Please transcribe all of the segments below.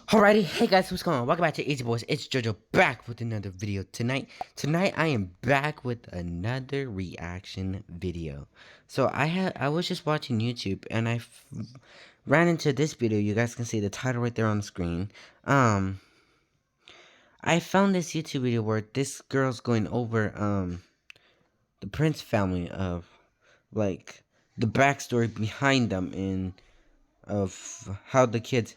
Alrighty, hey guys, what's going on? Welcome back to Easy Boys. It's JoJo back with another video tonight. Tonight I am back with another reaction video. So I was just watching YouTube and I ran into this video. You guys can see the title right there on the screen. I found this YouTube video where this girl's going over the Prince family of like the backstory behind them and of how the kids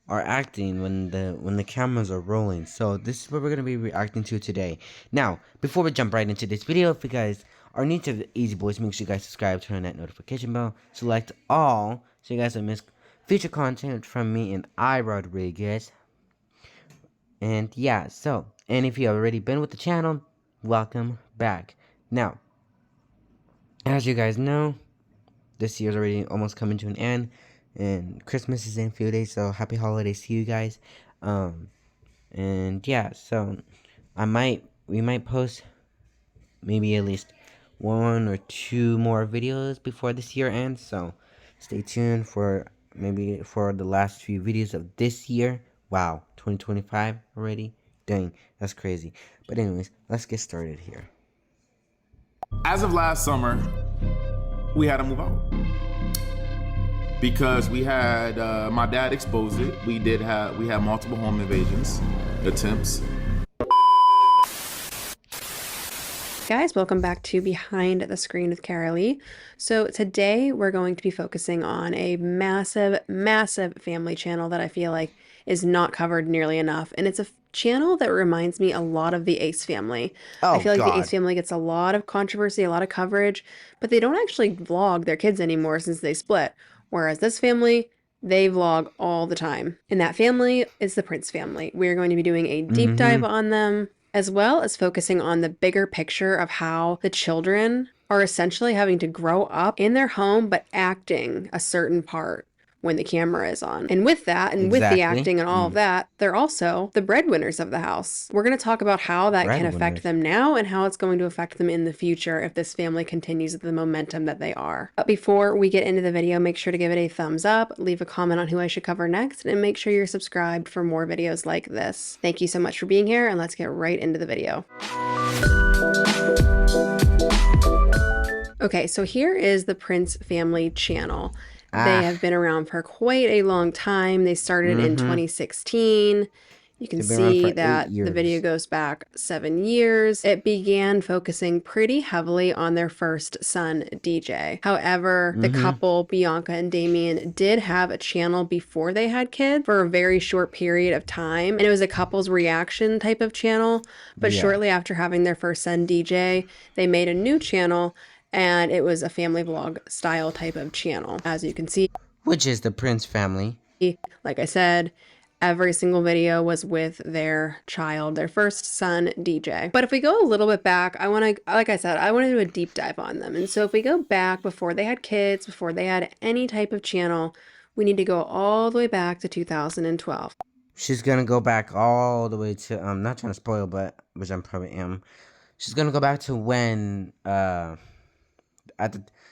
are acting when the cameras are rolling. So this is what we're gonna be reacting to today. Now, before we jump right into this video, if you guys are new to the Easy Boys, make sure you guys subscribe, turn on that notification bell, select all, so you guys don't miss future content from me and I Rodriguez. And yeah, and if you have already been with the channel, welcome back. Now, as you guys know, this year's already almost coming to an end. And Christmas is in a few days, so happy holidays to you guys. And yeah, so we might post maybe at least one or two more videos before this year ends. So stay tuned for maybe for the last few videos of this year. Wow, 2025 already. Dang, that's crazy. But anyways, let's get started here. As of last summer, we had to move out because we had my dad exposed it. We had multiple home invasions attempts. Guys, welcome back to Behind the Screen with Carolee. So today we're going to be focusing on a massive family channel that I feel like is not covered nearly enough, and it's a channel that reminds me a lot of the Ace family. I feel like the Ace family gets a lot of controversy, a lot of coverage, but they don't actually vlog their kids anymore since they split. Whereas this family, they vlog all the time. And that family is the Prince family. We're going to be doing a deep dive on them, as well as focusing on the bigger picture of how the children are essentially having to grow up in their home, but acting a certain part when the camera is on. And with that, and with the acting and all of that, they're also the breadwinners of the house. We're going to talk about how that can affect them now and how it's going to affect them in the future if this family continues the momentum that they are. But before we get into the video, make sure to give it a thumbs up, leave a comment on who I should cover next, and make sure you're subscribed for more videos like this. Thank you so much for being here, and let's get right into the video. Okay, so here is the Prince family channel. They have been around for quite a long time. They started in 2016. You can see that the video goes back 7 years. It began focusing pretty heavily on their first son, DJ. However, the couple, Bianca and Damien, did have a channel before they had kids for a very short period of time. And it was a couple's reaction type of channel. But shortly after having their first son, DJ, they made a new channel. And it was a family vlog style type of channel, as you can see. Which is the Prince family. Like I said, every single video was with their child, their first son, DJ. But if we go a little bit back, like I said, I want to do a deep dive on them. And so if we go back before they had kids, before they had any type of channel, we need to go all the way back to 2012. She's going to go back all the way to, I'm not trying to spoil, but, which I probably am. She's going to go back to when,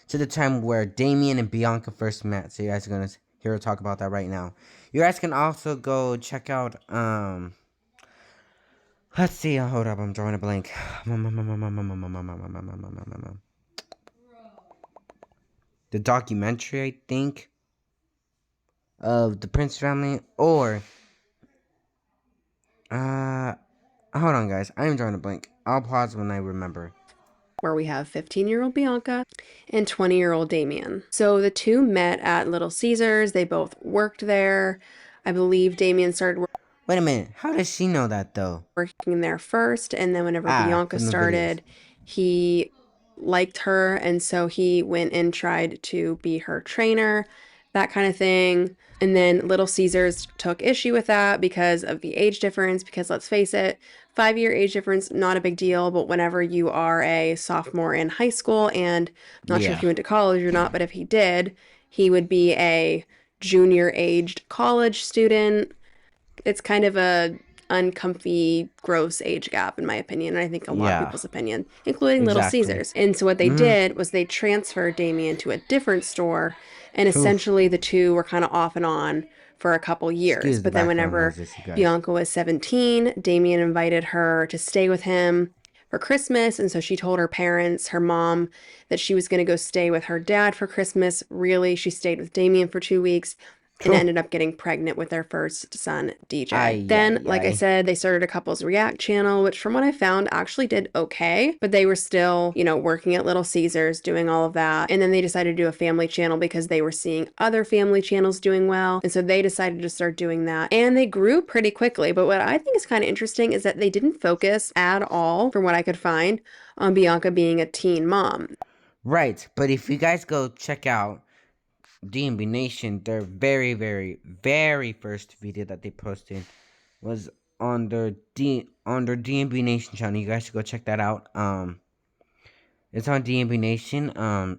to the time where Damien and Bianca first met. So you guys are gonna hear her talk about that right now. You guys can also go check out let's see, hold up, I'm drawing a blank. The documentary, I think, of the Prince family, or hold on guys, I am drawing a blank. I'll pause when I remember. Where we have 15-year-old Bianca and 20-year-old Damien. So the two met at Little Caesars. They both worked there. I believe Damien started Wait a minute. How does she know that, though? Working there first, and then whenever Bianca started, he liked her, and so he went and tried to be her trainer, that kind of thing. And then Little Caesars took issue with that because of the age difference, because let's face it, 5-year age difference, not a big deal, but whenever you are a sophomore in high school, and I'm not sure if he went to college or not, but if he did, he would be a junior-aged college student. It's kind of a uncomfy, gross age gap, in my opinion, and I think a lot of people's opinion, including Little Caesars. And so what they did was they transferred Damien to a different store, And Oof. essentially, the two were kind of off and on for a couple years. Excuse the But then, background whenever noises, you guys. Bianca was 17, Damien invited her to stay with him for Christmas. And so she told her parents, her mom, that she was going to go stay with her dad for Christmas. Really, she stayed with Damien for 2 weeks and Oof. ended up getting pregnant with their first son, DJ. Ay, Then, ay, like I ay. said, they started a couples react channel, which from what I found actually did okay, but they were still, working at Little Caesars, doing all of that. And then they decided to do a family channel because they were seeing other family channels doing well. And so they decided to start doing that. And they grew pretty quickly. But what I think is kind of interesting is that they didn't focus at all, from what I could find, on Bianca being a teen mom. Right, but if you guys go check out DMB Nation, their very, very, very first video that they posted was on their DMB Nation channel. You guys should go check that out. It's on DMB Nation.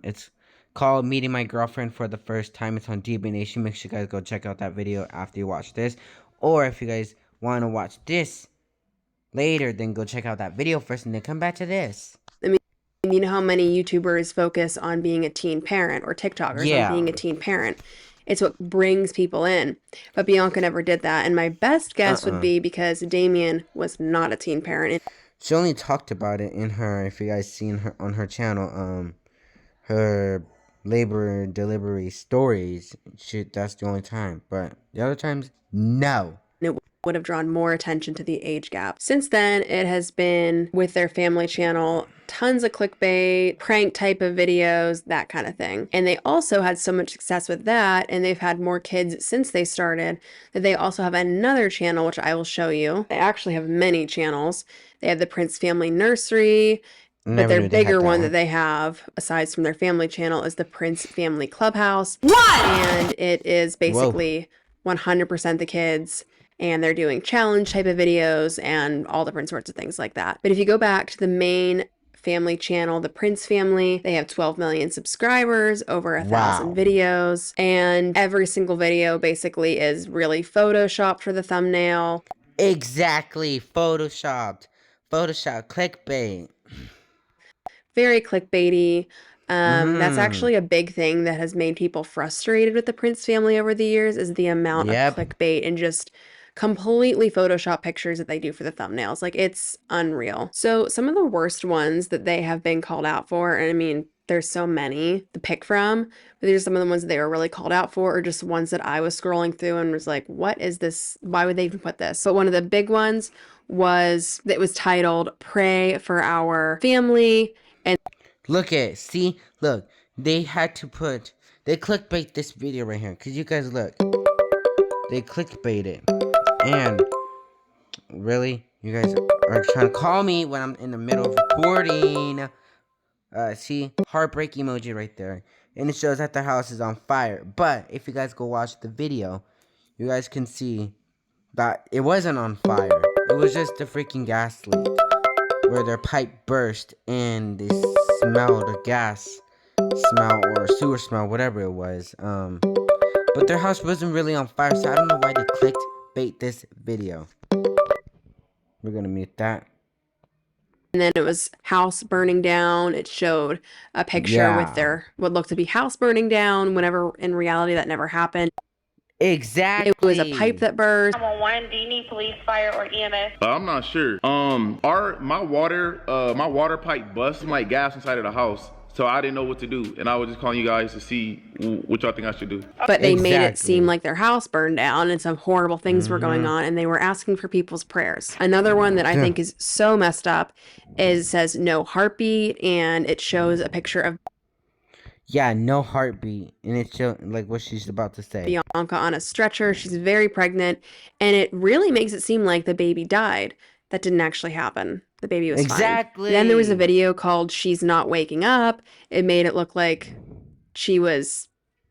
It's called Meeting My Girlfriend for the First Time. It's on DMB Nation. Make sure you guys go check out that video after you watch this. Or if you guys want to watch this later, then go check out that video first and then come back to this. You know how many YouTubers focus on being a teen parent, or TikTokers Yeah. on being a teen parent. It's what brings people in. But Bianca never did that. And my best guess would be because Damien was not a teen parent. She only talked about it in her, if you guys seen her on her channel, her labor and delivery stories. That's the only time. But the other times, no. It would have drawn more attention to the age gap. Since then, it has been with their family channel, tons of clickbait, prank type of videos, that kind of thing. And they also had so much success with that, and they've had more kids since they started, that they also have another channel, which I will show you. They actually have many channels. They have the Prince Family Nursery, but their bigger one that they have, aside from their family channel, is the Prince Family Clubhouse. What? And it is basically 100% the kids, and they're doing challenge type of videos and all different sorts of things like that. But if you go back to the main family channel, the Prince Family, they have 12 million subscribers, over 1,000 videos, and every single video basically is really photoshopped for the thumbnail. Exactly. Photoshopped, clickbait. Very clickbaity. That's actually a big thing that has made people frustrated with the Prince Family over the years, is the amount of clickbait and just completely Photoshop pictures that they do for the thumbnails. Like, it's unreal. So some of the worst ones that they have been called out for, and I mean, there's so many to pick from, but these are some of the ones that they were really called out for, or just ones that I was scrolling through and was like, what is this? Why would they even put this? But one of the big ones was titled "Pray for Our Family." And look they had to they clickbait this video right here, because you guys look, they clickbait it. And really, you guys are trying to call me when I'm in the middle of recording. See, heartbreak emoji right there, and it shows that the house is on fire. But if you guys go watch the video, you guys can see that it wasn't on fire. It was just a freaking gas leak where their pipe burst and they smelled a gas smell or sewer smell, whatever it was. But their house wasn't really on fire, so I don't know why they clickbait this video. We're gonna mute that. And then it was house burning down. It showed a picture with their what looked to be house burning down, whenever in reality that never happened. Exactly. It was a pipe that burst. 911, do you need police, fire, or EMS? I'm not sure. My water pipe busted, like gas inside of the house. So I didn't know what to do, and I was just calling you guys to see what y'all think I should do. But they made it seem like their house burned down and some horrible things were going on, and they were asking for people's prayers. Another one that I think is so messed up is, says no heartbeat, and it shows a picture of no heartbeat, and it shows like what she's about to say. Bianca on a stretcher. She's very pregnant, and it really makes it seem like the baby died. That didn't actually happen. The baby was fine. Then there was a video called "She's Not Waking Up." It made it look like she was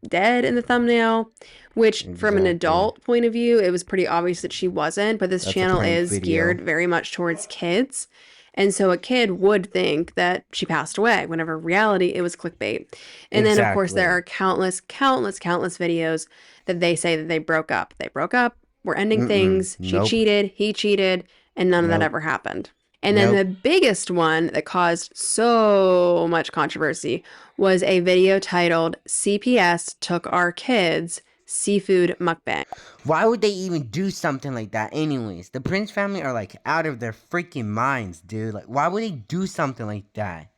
dead in the thumbnail, which from an adult point of view, it was pretty obvious that she wasn't. But this channel is geared very much towards kids. And so a kid would think that she passed away, whenever in reality it was clickbait. And then, of course, there are countless videos that they say that they broke up. They broke up, we're ending things, she cheated, he cheated, and none of that ever happened. And then the Nope. biggest one that caused so much controversy was a video titled CPS Took Our Kids Seafood Mukbang. Why would they even do something like that anyways? The Prince family are like out of their freaking minds, dude. Like, why would they do something like that?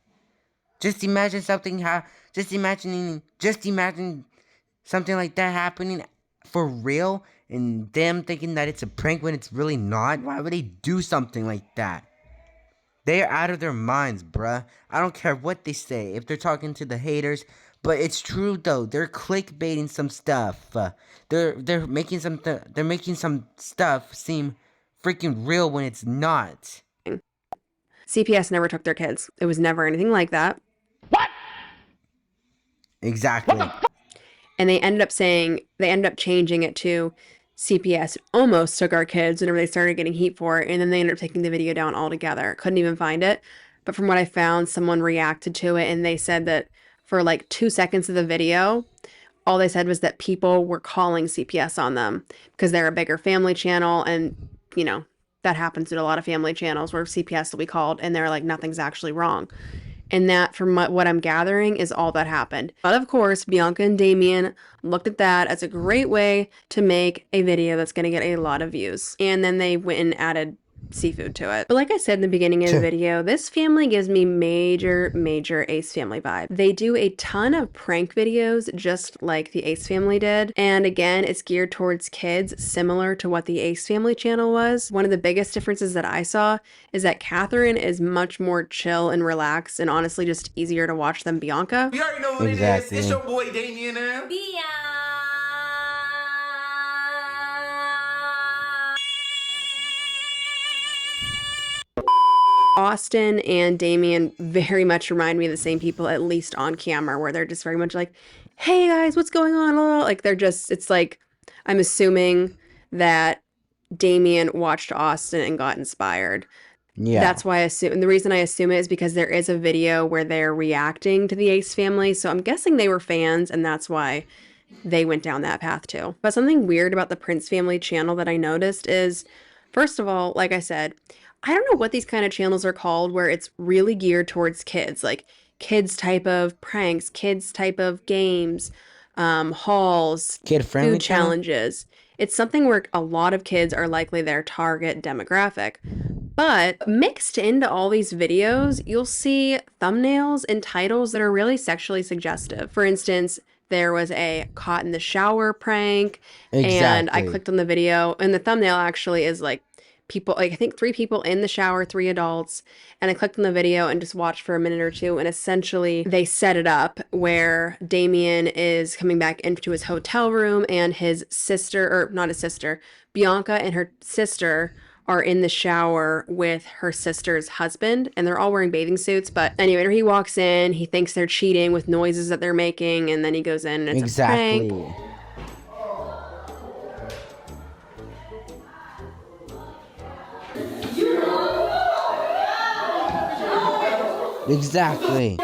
Just imagine just imagine something like that happening for real and them thinking that it's a prank when it's really not. Why would they do something like that? They are out of their minds, bruh. I don't care what they say if they're talking to the haters, but it's true though. They're clickbaiting some stuff. They're making some stuff seem freaking real when it's not. CPS never took their kids. It was never anything like that. Exactly. And they ended up changing it to CPS almost took our kids whenever they started getting heat for it. And then they ended up taking the video down altogether. Couldn't even find it. But from what I found, someone reacted to it and they said that for like 2 seconds of the video, all they said was that people were calling CPS on them because they're a bigger family channel. And, you know, that happens to a lot of family channels where CPS will be called and they're like, nothing's actually wrong. And that, from what I'm gathering, is all that happened. But of course, Bianca and Damien looked at that as a great way to make a video that's going to get a lot of views. And then they went and added seafood to it. But like I said in the beginning of the video, this family gives me major Ace Family vibe. They do a ton of prank videos just like the Ace Family did. And again, it's geared towards kids, similar to what the Ace Family channel was. One of the biggest differences that I saw is that Catherine is much more chill and relaxed and honestly just easier to watch than Bianca. You already know what Exactly. it is. It's your boy Damien now. Austin and Damien very much remind me of the same people, at least on camera, where they're just very much like, hey guys, what's going on? Like they're just, it's like, I'm assuming that Damien watched Austin and got inspired. Yeah. That's why I assume, and the reason I assume it is because there is a video where they're reacting to the Ace Family. So I'm guessing they were fans and that's why they went down that path too. But something weird about the Prince Family channel that I noticed is, first of all, like I said, I don't know what these kind of channels are called where it's really geared towards kids, like kids type of pranks, kids type of games, hauls, Kid-friendly food channel? challenges. It's something where a lot of kids are likely their target demographic. But mixed into all these videos, you'll see thumbnails and titles that are really sexually suggestive. For instance, there was a caught in the shower prank, and I Exactly. clicked on the video, and the thumbnail actually is like people, like I think 3 people in the shower, 3 adults, and I clicked on the video and just watched for a minute or two, and essentially they set it up where Damien is coming back into his hotel room and his sister, or not his sister, Bianca and her sister are in the shower with her sister's husband, and they're all wearing bathing suits. But anyway, when he walks in, he thinks they're cheating with noises that they're making, and then he goes in and it's a prank. Exactly. Exactly.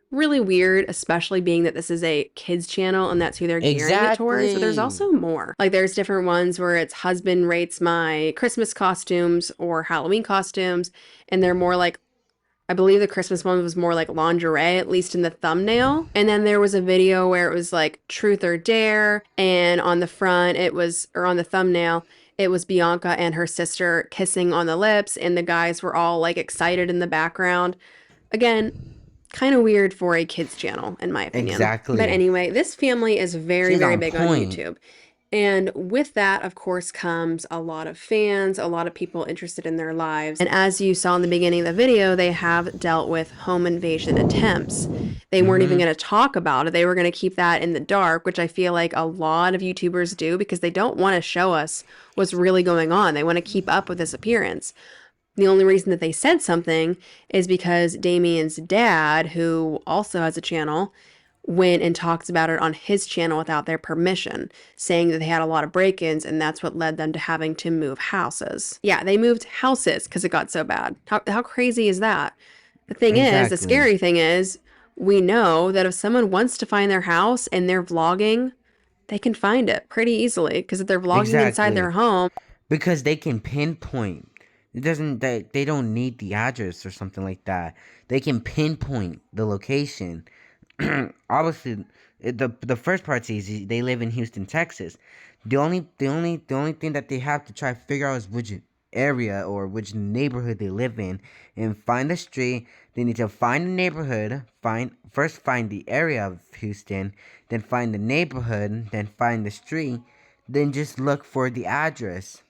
Really weird, especially being that this is a kids channel and that's who they're gearing it towards. But there's Exactly. also more. Like there's different ones where it's husband rates my Christmas costumes or Halloween costumes, and they're more like, I believe the Christmas one was more like lingerie, at least in the thumbnail. And then there was a video where it was like truth or dare, and on the front it was, or on the thumbnail, it was Bianca and her sister kissing on the lips, and the guys were all like excited in the background. Again, kind of weird for a kids channel, in my opinion. Exactly. But anyway, this family is very, She's very on big on point. YouTube. And with that, of course, comes a lot of fans, a lot of people interested in their lives. And as you saw in the beginning of the video, they have dealt with home invasion attempts. They weren't even going to talk about it. They were going to keep that in the dark, which I feel like a lot of YouTubers do because they don't want to show us what's really going on. They want to keep up with this appearance. The only reason that they said something is because Damien's dad, who also has a channel, went and talked about it on his channel without their permission, saying that they had a lot of break-ins and that's what led them to having to move houses. Yeah, they moved houses because it got so bad. How crazy is that? The thing is, the Exactly. scary thing is, we know that if someone wants to find their house and they're vlogging, they can find it pretty easily because if they're vlogging inside Exactly. their home, Because they can pinpoint It doesn't. They don't need the address or something like that. They can pinpoint the location. Obviously, the first part's easy. They live in Houston, Texas. The only thing that they have to try to figure out is which area or which neighborhood they live in, and find the street. They need to find the neighborhood. Find the area of Houston, then find the neighborhood, then find the street, then just look for the address,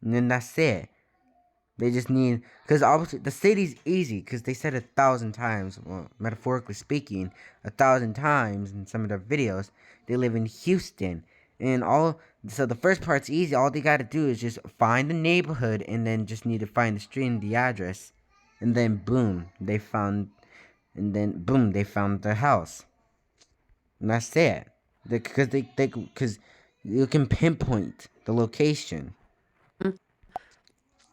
and then that's it. They just need, because obviously the city's easy, because they said 1,000 times, well, metaphorically speaking, 1,000 times in some of their videos. They live in Houston, and so the first part's easy. All they gotta do is just find the neighborhood, and then just need to find the street and the address, and then boom, they found the house, and that's it. Because you can pinpoint the location.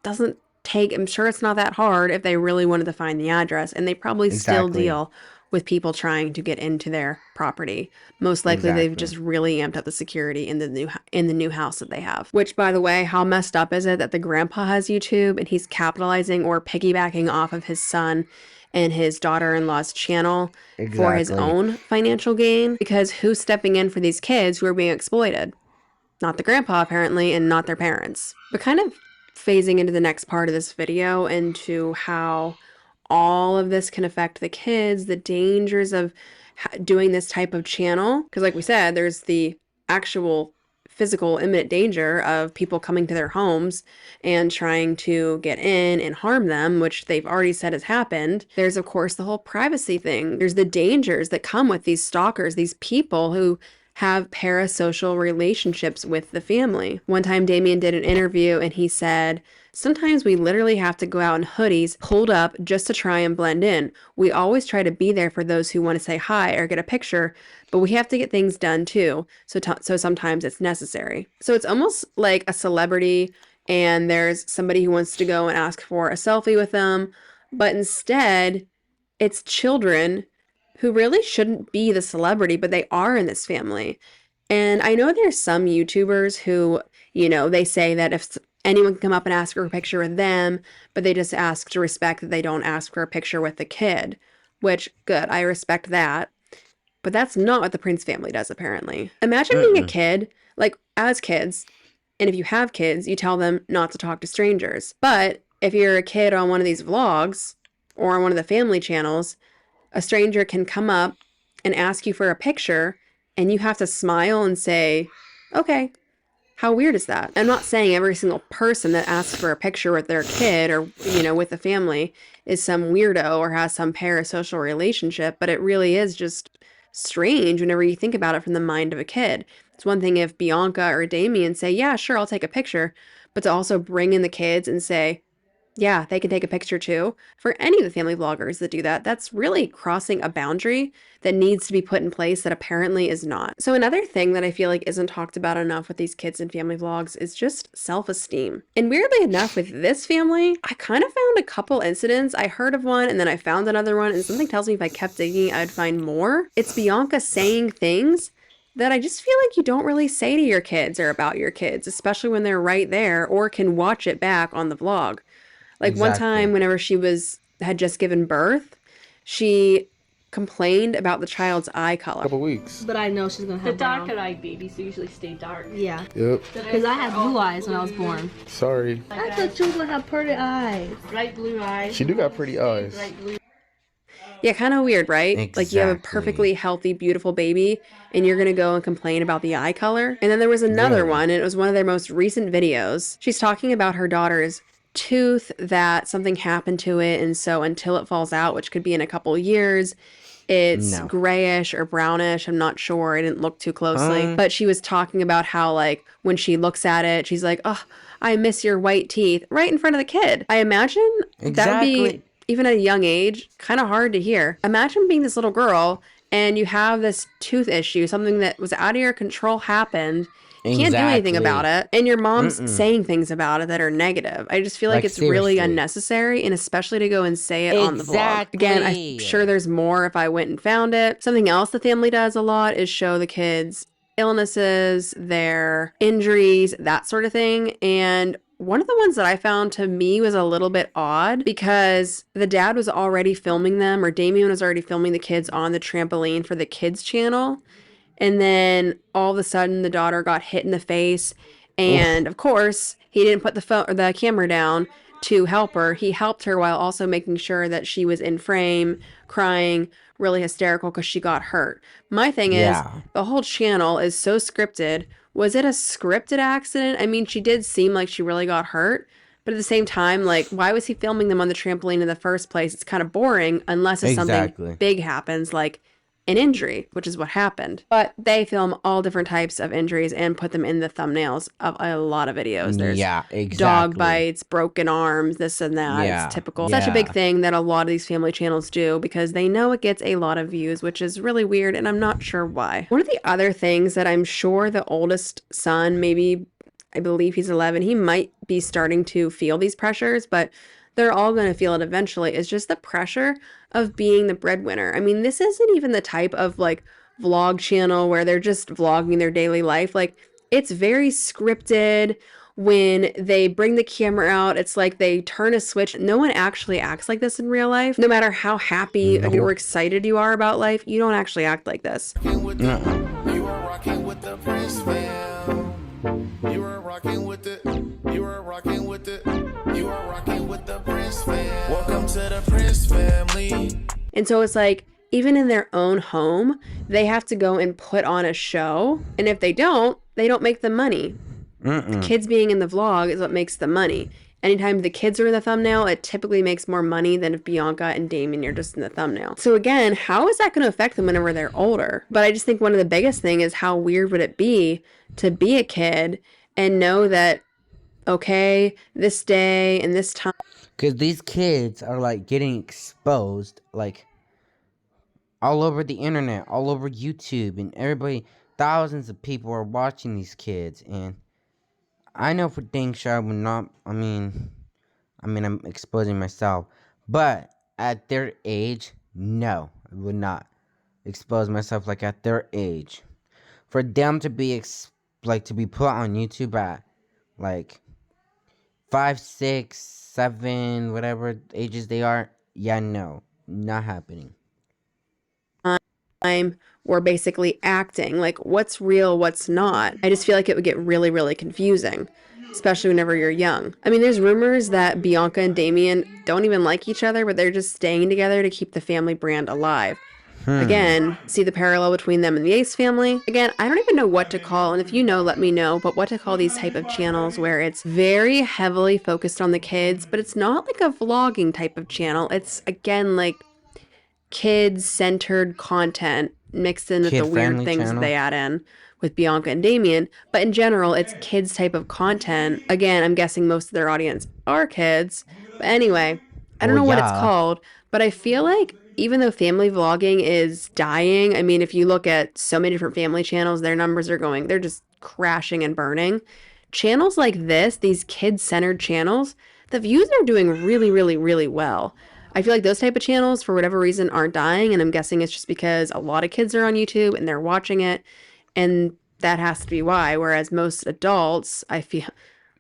Doesn't take, I'm sure it's not that hard if they really wanted to find the address, and they probably still Exactly. deal with people trying to get into their property. Most likely they've Exactly. just really amped up the security in the new house that they have. Which, by the way, how messed up is it that the grandpa has YouTube and he's capitalizing or piggybacking off of his son and his daughter-in-law's channel for his Exactly. own financial gain? Because who's stepping in for these kids who are being exploited? Not the grandpa, apparently, and not their parents. But kind of phasing into the next part of this video, into how all of this can affect the kids, the dangers of doing this type of channel. Because like we said, there's the actual physical imminent danger of people coming to their homes and trying to get in and harm them, which they've already said has happened. There's, of course, the whole privacy thing. There's the dangers that come with these stalkers, these people who have parasocial relationships with the family. One time Damien did an interview and he said, sometimes we literally have to go out in hoodies, pulled up just to try and blend in. We always try to be there for those who want to say hi or get a picture, but we have to get things done too. So sometimes it's necessary. So it's almost like a celebrity and there's somebody who wants to go and ask for a selfie with them, but instead it's children who really shouldn't be the celebrity, but they are in this family. And I know there's some YouTubers who, they say that if anyone can come up and ask for a picture with them, but they just ask to respect that they don't ask for a picture with the kid, which, good, I respect that. But that's not what the Prince family does, apparently. Imagine being a kid, like as kids, and if you have kids, you tell them not to talk to strangers. But if you're a kid on one of these vlogs or on one of the family channels, a stranger can come up and ask you for a picture, and you have to smile and say, okay. How weird is that? I'm not saying every single person that asks for a picture with their kid or, with the family is some weirdo or has some parasocial relationship, but it really is just strange whenever you think about it from the mind of a kid. It's one thing if Bianca or Damien say, yeah, sure, I'll take a picture, but to also bring in the kids and say, yeah, they can take a picture too. For any of the family vloggers that do that, that's really crossing a boundary that needs to be put in place that apparently is not. So another thing that I feel like isn't talked about enough with these kids and family vlogs is just self-esteem. And weirdly enough, with this family, I kind of found a couple incidents. I heard of one and then I found another one, and something tells me if I kept digging, I'd find more. It's Bianca saying things that I just feel like you don't really say to your kids or about your kids, especially when they're right there or can watch it back on the vlog. Like one time, whenever she had just given birth, she complained about the child's eye color. Couple weeks. But I know she's gonna The have brown. darker-eyed babies usually stay dark. Yeah, Yep. because I had blue eyes when I was born. Sorry. I thought you were gonna have pretty eyes. Bright blue eyes. She do got pretty eyes. Bright blue. Yeah, kind of weird, right? Like you have a Exactly. perfectly healthy, beautiful baby, and you're gonna go and complain about the eye color. And then there was another Yeah. one, and it was one of their most recent videos. She's talking about her daughter's tooth, that something happened to it, and so until it falls out, which could be in a couple years, it's No. grayish or brownish. I'm not sure. I didn't look too closely. But she was talking about how, like, when she looks at it, she's like, oh, I miss your white teeth, right in front of the kid. I imagine that would Exactly. be, even at a young age, kind of hard to hear. Imagine being this little girl and you have this tooth issue, something that was out of your control happened. You can't do anything about it. And your mom's saying things about it that are negative. I just feel like Like, it's really seriously. unnecessary, and especially to go and say it on the vlog. Again, Exactly. I'm sure there's more if I went and found it. Something else the family does a lot is show the kids illnesses, their injuries, that sort of thing. And One of the ones that I found to me was a little bit odd because the dad was already filming them, or Damien was already filming the kids on the trampoline for the kids channel. And then all of a sudden the daughter got hit in the face. Oof. And of course, he didn't put the phone or the camera down to help her. He helped her while also making sure that she was in frame, crying, really hysterical because she got hurt. My thing is, Yeah. the whole channel is so scripted. Was it a scripted accident? I mean, she did seem like she really got hurt. But at the same time, like, why was he filming them on the trampoline in the first place? It's kind of boring unless if something Exactly. big happens, like an injury, which is what happened. But they film all different types of injuries and put them in the thumbnails of a lot of videos. There's Yeah, dog exactly. bites, broken arms, this and that. Yeah, It's typical. Such a yeah. big thing that a lot of these family channels do because they know it gets a lot of views, which is really weird, and I'm not sure why. One of the other things that I'm sure the oldest son, maybe I believe he's 11, he might be starting to feel these pressures, but they're all going to feel it eventually, is just the pressure of being the breadwinner. I mean, this isn't even the type of like vlog channel where they're just vlogging their daily life. Like, it's very scripted. When they bring the camera out, it's like they turn a switch. No one actually acts like this in real life. No matter how happy or Nope. excited you are about life, you don't actually act like this. Uh-uh. You are rocking with the Prince fam. You are rocking with the. You are rocking with the. You are rocking with the Prince fam. Welcome to the Prince family. And so it's like, even in their own home, they have to go and put on a show. And if they don't make the money. Mm-mm. Kids being in the vlog is what makes the money. Anytime the kids are in the thumbnail, it typically makes more money than if Bianca and Damien are just in the thumbnail. So again, how is that going to affect them whenever they're older? But I just think one of the biggest thing is how weird would it be to be a kid and know that, okay, this day and this time. Because these kids are like getting exposed like all over the internet, all over YouTube, and everybody, thousands of people are watching these kids. And I know for dang sure I would not, I'm exposing myself, but at their age, no, I would not expose myself like at their age. For them to be to be put on YouTube at like 5, 6, 7, whatever ages they are, yeah, no, not happening. Or basically acting, like what's real, what's not. I just feel like it would get really, really confusing, especially whenever you're young. I mean, there's rumors that Bianca and Damien don't even like each other, but they're just staying together to keep the family brand alive. Again, see the parallel between them and the Ace family. Again, I don't even know what to call, and if you know, let me know, but what to call these type of channels where it's very heavily focused on the kids, but it's not like a vlogging type of channel. It's, again, like kids-centered content mixed in with the weird Kid-friendly things that channel. they add in with Bianca and Damien. But in general, it's kids type of content. Again, I'm guessing most of their audience are kids. But anyway, I don't Well, know what it's yeah. called, but I feel like even though family vlogging is dying, I mean, if you look at so many different family channels, their numbers are going, they're just crashing and burning. Channels like this, these kid-centered channels, the views are doing really, really, really well. I feel like those type of channels, for whatever reason, aren't dying, and I'm guessing it's just because a lot of kids are on YouTube and they're watching it, and that has to be why. Whereas most adults, I feel,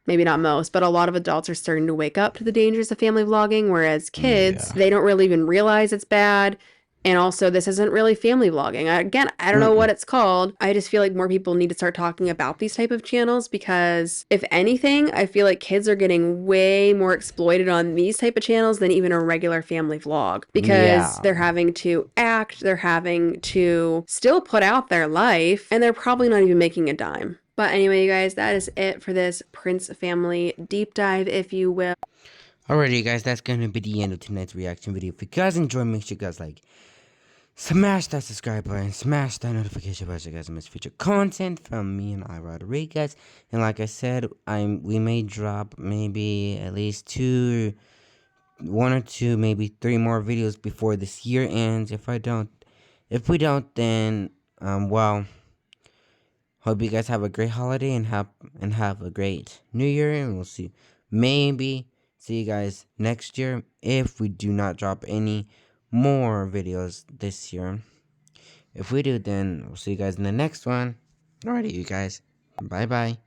maybe not most, but a lot of adults are starting to wake up to the dangers of family vlogging, whereas kids, they don't really even realize it's bad. And also, this isn't really family vlogging. Again, I don't know what it's called. I just feel like more people need to start talking about these type of channels because, if anything, I feel like kids are getting way more exploited on these type of channels than even a regular family vlog because Yeah. they're having to act, they're having to still put out their life, and they're probably not even making a dime. But anyway, you guys, that is it for this Prince family deep dive, if you will. Alrighty, guys, that's going to be the end of tonight's reaction video. If you guys enjoyed, make sure you guys smash that subscribe button, smash that notification button so you guys don't miss future content from me and I, Rodriguez. And like I said, we may drop maybe at least 1 or 2, maybe 3 more videos before this year ends. If we don't, then well, hope you guys have a great holiday and have a great New Year, and we'll see you guys next year if we do not drop any more videos this year. If we do, then we'll see you guys in the next one. Alrighty, you guys. Bye bye.